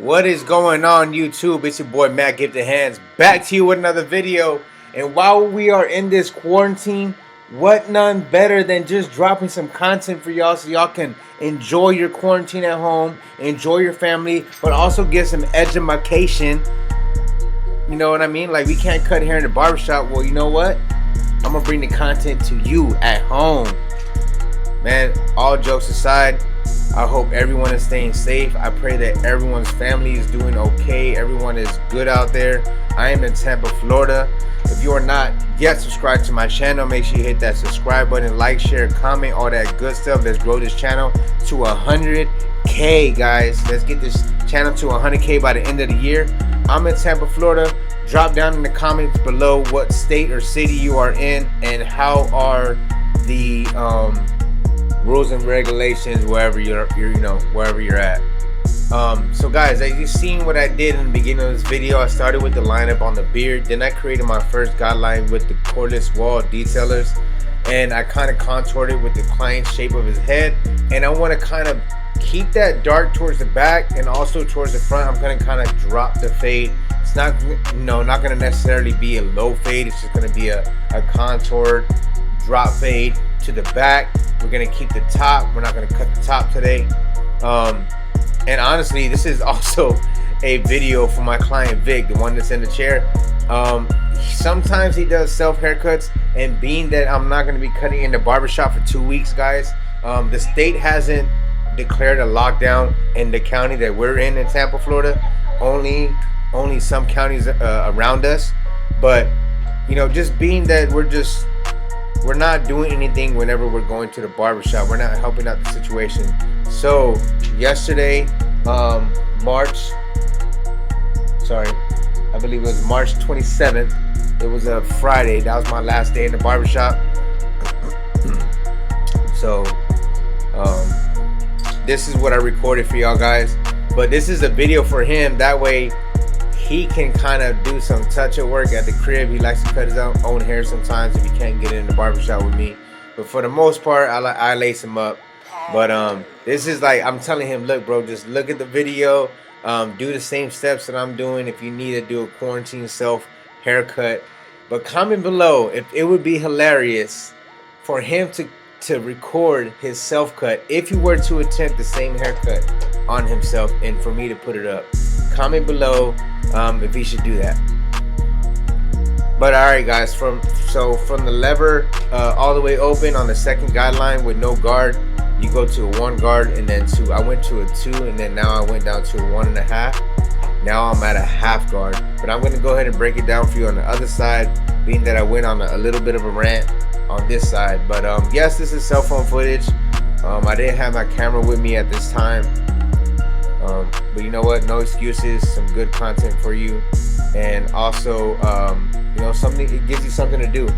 What is going on, YouTube? It's your boy Matt Gifted Hands, back to you with another video. And while we are in this quarantine, what none better than just dropping some content for y'all so y'all can enjoy your quarantine at home, enjoy your family, but also get some education. You know what I mean? Like, we can't cut hair in the barbershop. Well, you know what? I'm gonna bring the content to you at home. Man, all jokes aside, I hope everyone is staying safe. I pray that everyone's family is doing okay. Everyone is good out there. I am in Tampa, Florida. If you are not yet subscribed to my channel, make sure you hit that subscribe button, like, share, comment, all that good stuff. Let's grow this channel to 100K, guys. Let's get this channel to 100K by the end of the year. I'm in Tampa, Florida. Drop down in the comments below what state or city you are in and how are the rules and regulations wherever you're wherever you're at. So guys, as you've seen what I did in the beginning of this video, I started with the lineup on the beard, then I created my first guideline with the cordless wall detailers, and I kind of contoured it with the client's shape of his head, and I want to kind of keep that dark towards the back and also towards the front. I'm going to kind of drop the fade. It's not not going to necessarily be a low fade. It's just going to be a contoured drop fade to the back. We're gonna keep the top. We're not gonna cut the top today. And honestly, this is also a video for my client Vic, the one that's in the chair. Sometimes he does self haircuts, and being that I'm not gonna be cutting in the barbershop for 2 weeks, guys, the state hasn't declared a lockdown in the county that we're in Tampa, Florida. Only some counties around us, but just being that we're not doing anything whenever we're going to the barbershop. We're not helping out the situation. So yesterday, I believe it was March 27th. It was a Friday. That was my last day in the barbershop. So this is what I recorded for y'all guys. But this is a video for him. That way he can kind of do some touch-up work at the crib. He likes to cut his own hair sometimes if he can't get in the barbershop with me. But for the most part, I lace him up. But this is like, I'm telling him, look, bro, just look at the video. Do the same steps that I'm doing if you need to do a quarantine self haircut. But comment below if it would be hilarious for him to record his self cut if he were to attempt the same haircut on himself and for me to put it up. Comment below if he should do that. But alright guys, from the lever all the way open on the second guideline with no guard, you go to a 1 guard and then 2. I went to a 2 and then now I went down to a 1.5. Now I'm at a half guard. But I'm going to go ahead and break it down for you on the other side, being that I went on a little bit of a rant on this side. But yes, this is cell phone footage. I didn't have my camera with me at this time. But you know what, no excuses, some good content for you, and also something, it gives you something to do.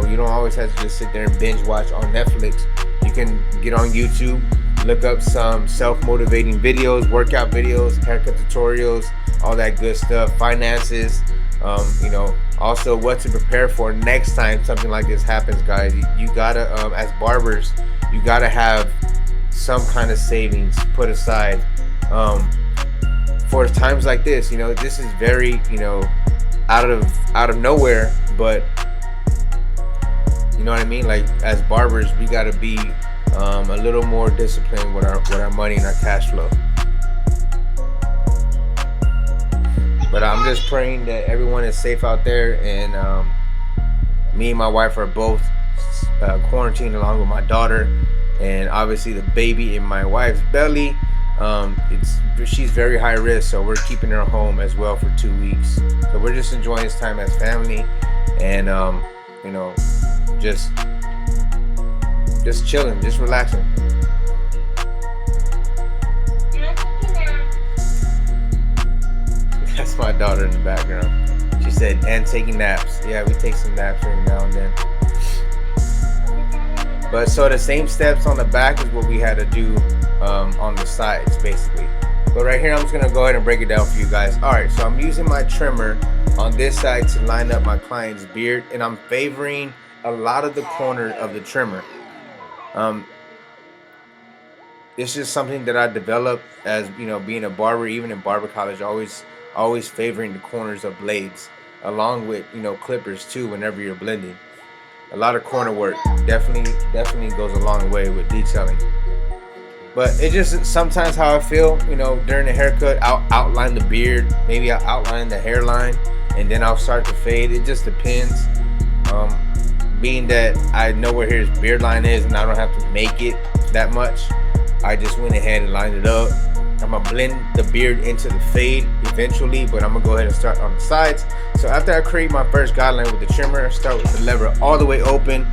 You don't always have to just sit there and binge watch on Netflix. You can get on YouTube, look up some self-motivating videos, workout videos, haircut tutorials, all that good stuff, finances, also what to prepare for next time something like this happens, guys. You gotta as barbers, you gotta have some kind of savings put aside for times like this. This is very out of nowhere, but you know what I mean. Like, as barbers, we got to be a little more disciplined with our money and our cash flow. But I'm just praying that everyone is safe out there, and me and my wife are both quarantined along with my daughter, and obviously the baby in my wife's belly. She's very high risk, so we're keeping her home as well for 2 weeks. So we're just enjoying this time as family, and just chilling, just relaxing. That's my daughter in the background. She said, and taking naps. Yeah, we take some naps every now and then. But so the same steps on the back is what we had to do on the sides, basically. But right here, I'm just gonna go ahead and break it down for you guys. All right, so I'm using my trimmer on this side to line up my client's beard, and I'm favoring a lot of the corner of the trimmer. it's just something that I developed as, you know, being a barber, even in barber college, always favoring the corners of blades, along with, you know, clippers too. Whenever you're blending, a lot of corner work definitely goes a long way with detailing. But it just sometimes how I feel, you know, during the haircut, I'll outline the beard, maybe I'll outline the hairline, and then I'll start to fade. It just depends. Um, Being that I know where his beard line is and I don't have to make it that much, I just went ahead and lined it up. I'm gonna blend the beard into the fade eventually, but I'm gonna go ahead and start on the sides. So after I create my first guideline with the trimmer, I start with the lever all the way open.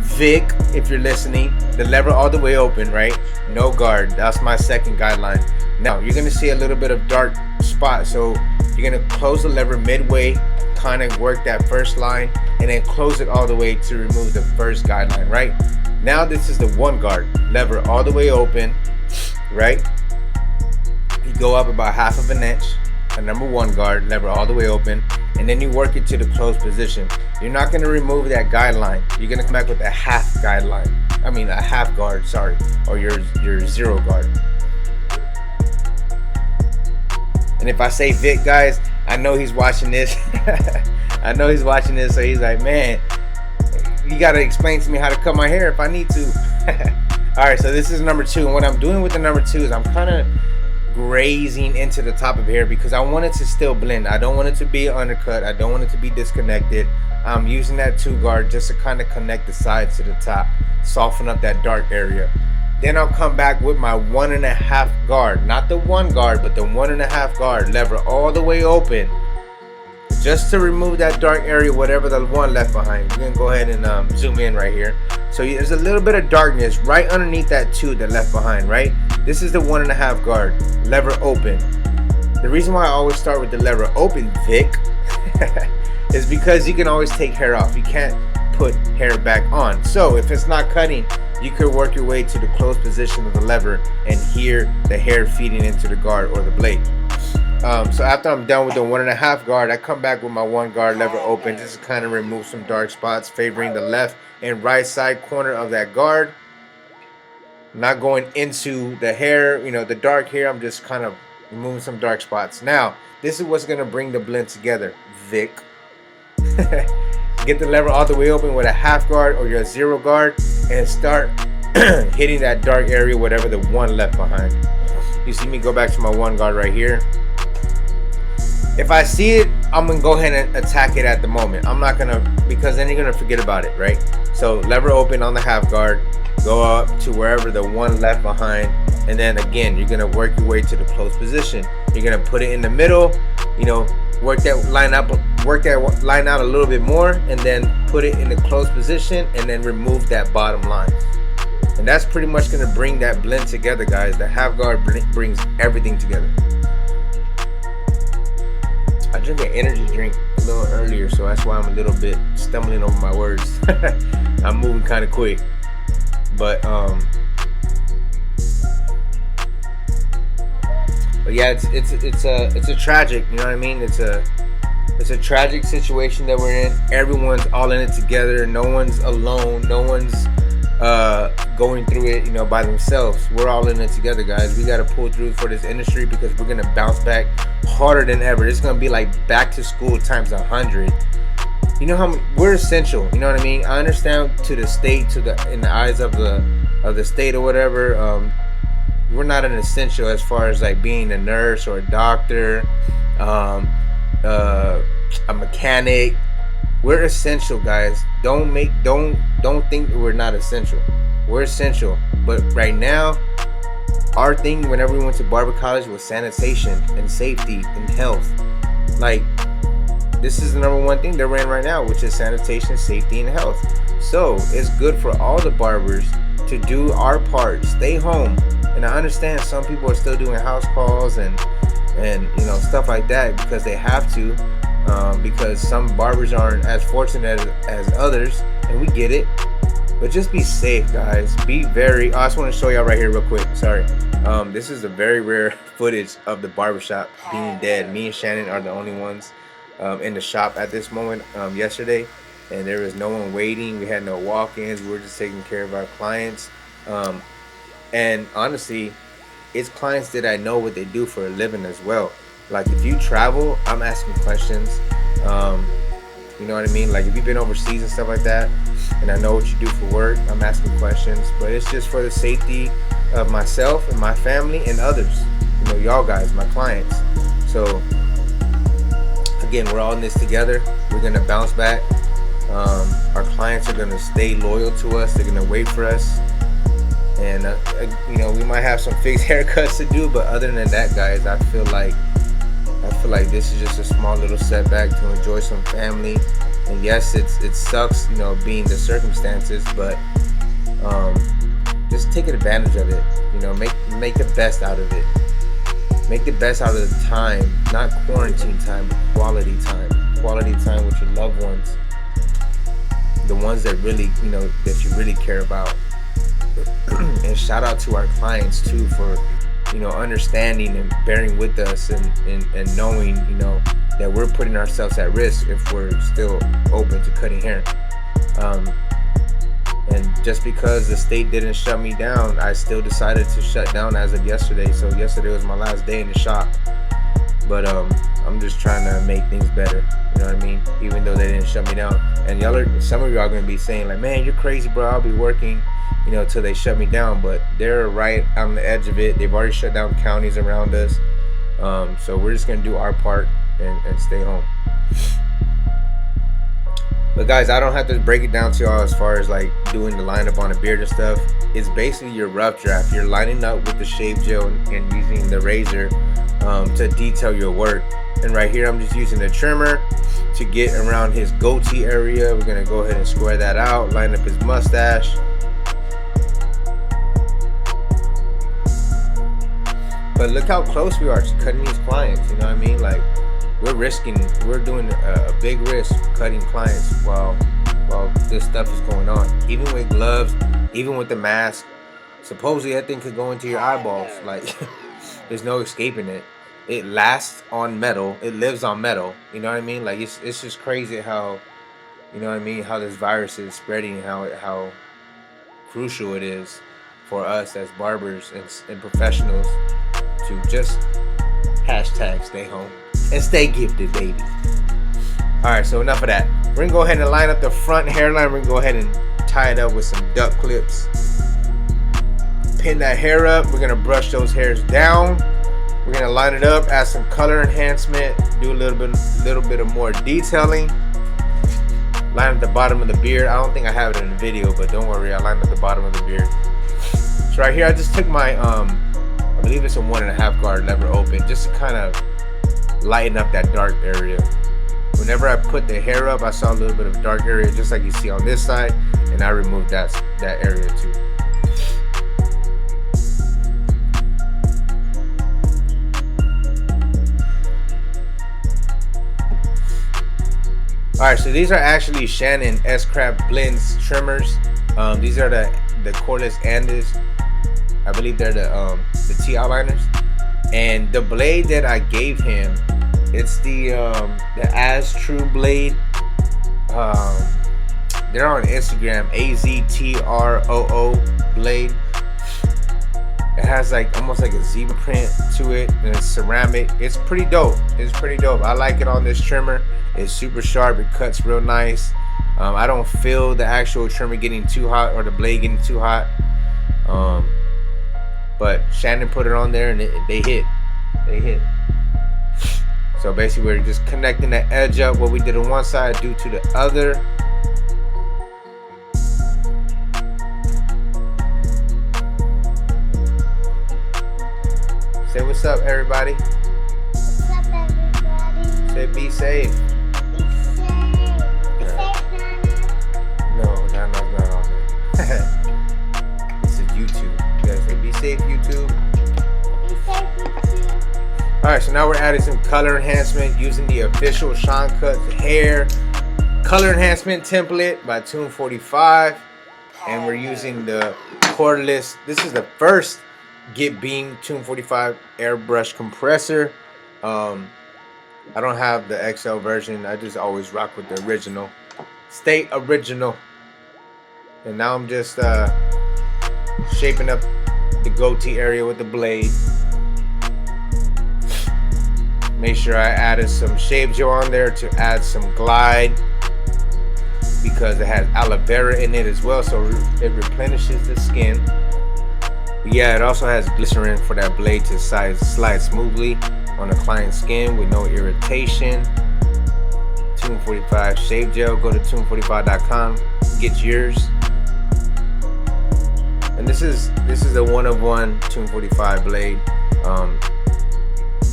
Vic, if you're listening, the lever all the way open, right? No guard. That's my second guideline. Now you're gonna see a little bit of dark spot, so you're gonna close the lever midway, kind of work that first line, and then close it all the way to remove the first guideline, right? Now this is the one guard, lever all the way open, right? You go up about half of an inch, a number one guard, lever all the way open, and then you work it to the closed position. You're not going to remove that guideline. You're going to come back with a half guideline. I mean a half guard, sorry, or your zero guard. And if I say Vic, guys, I know he's watching this. I know he's watching this, so he's like, man, you got to explain to me how to cut my hair if I need to. All right, so this is number two, and what I'm doing with the number two is I'm kind of grazing into the top of here because I want it to still blend. I don't want it to be undercut. I don't want it to be disconnected. I'm using that 2 guard just to kind of connect the sides to the top, soften up that dark area. Then I'll come back with my 1.5 guard, not the 1 guard, but the 1.5 guard, lever all the way open, just to remove that dark area, whatever the one left behind. We're gonna go ahead and zoom in right here. So there's a little bit of darkness right underneath that 2 that left behind, right? This is the 1.5 guard, lever open. The reason why I always start with the lever open, Vic, is because you can always take hair off. You can't put hair back on. So if it's not cutting, you could work your way to the closed position of the lever and hear the hair feeding into the guard or the blade. So after I'm done with the 1.5 guard, I come back with my 1 guard, lever open, just to kind of remove some dark spots, favoring the left and right side corner of that guard. I'm not going into the hair, you know, the dark hair. I'm just kind of removing some dark spots. Now, this is what's going to bring the blend together, Vic. Get the lever all the way open with a half guard or your 0 guard and start hitting that dark area, whatever the 1 left behind. You see me go back to my 1 guard right here. If I see it, I'm gonna go ahead and attack it at the moment. I'm not gonna, because then you're gonna forget about it, right? So lever open on the half guard, go up to wherever the 1 left behind, and then again you're gonna work your way to the closed position. You're gonna put it in the middle, you know, work that line out a little bit more, and then put it in the closed position, and then remove that bottom line. And that's pretty much gonna bring that blend together, guys. The half guard brings everything together. I drank an energy drink a little earlier, so that's why I'm a little bit stumbling over my words. I'm moving kind of quick, but yeah, it's a tragic, you know what I mean? It's a tragic situation that we're in. Everyone's all in it together. No one's alone. No one's going through it, you know, by themselves. We're all in it together, guys. We got to pull through for this industry because we're gonna bounce back harder than ever. It's gonna be like back to school times 100. You know how we're essential. You know what I mean? I understand to the state, in the eyes of the state or whatever. We're not an essential as far as like being a nurse or a doctor, a mechanic. We're essential, guys. Don't think that we're not essential. We're essential. But right now, our thing whenever we went to barber college was sanitation and safety and health. Like, this is the number one thing they ran right now, which is sanitation, safety, and health. So it's good for all the barbers to do our part. Stay home. And I understand some people are still doing house calls and you know, stuff like that because they have to. Because some barbers aren't as fortunate as others, and we get it. But just be safe, guys. Be very. I just want to show y'all right here real quick. Sorry. This is a very rare footage of the barbershop being dead. Me and Shannon are the only ones in the shop at this moment. Yesterday, and there was no one waiting. We had no walk-ins. We were just taking care of our clients. And honestly, it's clients that I know what they do for a living as well. Like if you travel, I'm asking questions. Um, you know what I mean? Like if you've been overseas and stuff like that, and I know what you do for work, I'm asking questions. But it's just for the safety of myself and my family and others. You know, y'all guys, my clients. So again, we're all in this together. We're gonna bounce back. Our clients are gonna stay loyal to us. They're gonna wait for us. And you know, we might have some fixed haircuts to do, but other than that, guys, I feel like this is just a small little setback to enjoy some family. And yes, it sucks, you know, being the circumstances, but just take advantage of it. You know, make the best out of it. Make the best out of the time, not quarantine time, but quality time. Quality time with your loved ones, the ones that really, you know, that you really care about. And shout out to our clients too for, you know, understanding and bearing with us and knowing, you know, that we're putting ourselves at risk if we're still open to cutting hair. And just because the state didn't shut me down, I still decided to shut down as of yesterday. So yesterday was my last day in the shop. But I'm just trying to make things better. You know what I mean? Even though they didn't shut me down. And some of y'all are gonna be saying like, man, you're crazy, bro. I'll be working, you know, till they shut me down. But they're right on the edge of it. They've already shut down counties around us. So we're just gonna do our part and stay home. But guys, I don't have to break it down to y'all as far as like doing the lineup on a beard and stuff. It's basically your rough draft. You're lining up with the shave gel and using the razor to detail your work. And right here, I'm just using the trimmer to get around his goatee area. We're gonna go ahead and square that out, line up his mustache. But look how close we are to cutting these clients, you know what I mean? Like, we're doing a big risk cutting clients while this stuff is going on. Even with gloves, even with the mask, supposedly that thing could go into your eyeballs. Like, there's no escaping it. It lasts on metal. It lives on metal. You know what I mean? Like, it's just crazy how, you know what I mean, how this virus is spreading, how crucial it is for us as barbers and professionals to just hashtag stay home and stay gifted, baby. Alright, so enough of that. We're gonna go ahead and line up the front hairline. We're gonna go ahead and tie it up with some duck clips. Pin that hair up. We're gonna brush those hairs down. We're gonna line it up, add some color enhancement, do a little bit of more detailing. Line up the bottom of the beard. I don't think I have it in the video, but don't worry, I lined up the bottom of the beard. So right here, I just took my I believe it's a 1.5 guard lever open, just to kind of lighten up that dark area. Whenever I put the hair up, I saw a little bit of dark area, just like you see on this side, and I removed that area too. All right, so these are actually Shannon S-Craft Blends trimmers. These are the cordless Andes. I believe they're the T outliners. And the blade that I gave him, it's the As True blade. They're on Instagram, AZTROO blade. It has like almost like a zebra print to it, and it's ceramic. It's pretty dope. I like it on this trimmer. It's super sharp. It cuts real nice. I don't feel the actual trimmer getting too hot or the blade getting too hot. But Shannon put it on there and they hit. So basically we're just connecting the edge up. What we did on one side, do to the other. Say what's up, everybody. What's up, everybody? Say be safe. Be safe. Be safe, Nana. No, Nana's not on there. This is YouTube. You guys say be safe, YouTube. Be safe, YouTube. Alright, so now we're adding some color enhancement using the official Sean Cuts hair color enhancement template by Tune 45. And we're using the cordless. This is the first Get Beam Tune 45 airbrush compressor. I don't have the XL version. I just always rock with the original. Stay original. And now I'm just shaping up the goatee area with the blade. Make sure I added some shave gel on there to add some glide, because it has aloe vera in it as well, so it replenishes the skin. But yeah, it also has glycerin for that blade to slide smoothly on the client's skin with no irritation. 245 shave gel. Go to 245.com, get yours. And this is a one-of-one 245 blade.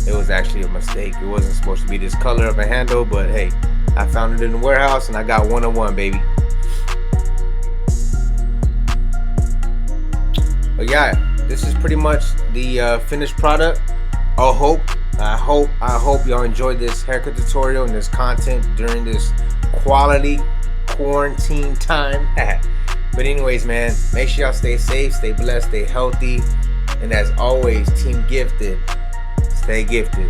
It was actually a mistake. It wasn't supposed to be this color of a handle, but hey, I found it in the warehouse and I got one-of-one, baby. But yeah, this is pretty much the finished product. I hope y'all enjoyed this haircut tutorial and this content during this quality quarantine time. But anyways, man, make sure y'all stay safe, stay blessed, stay healthy, and as always, Team Gifted, stay gifted.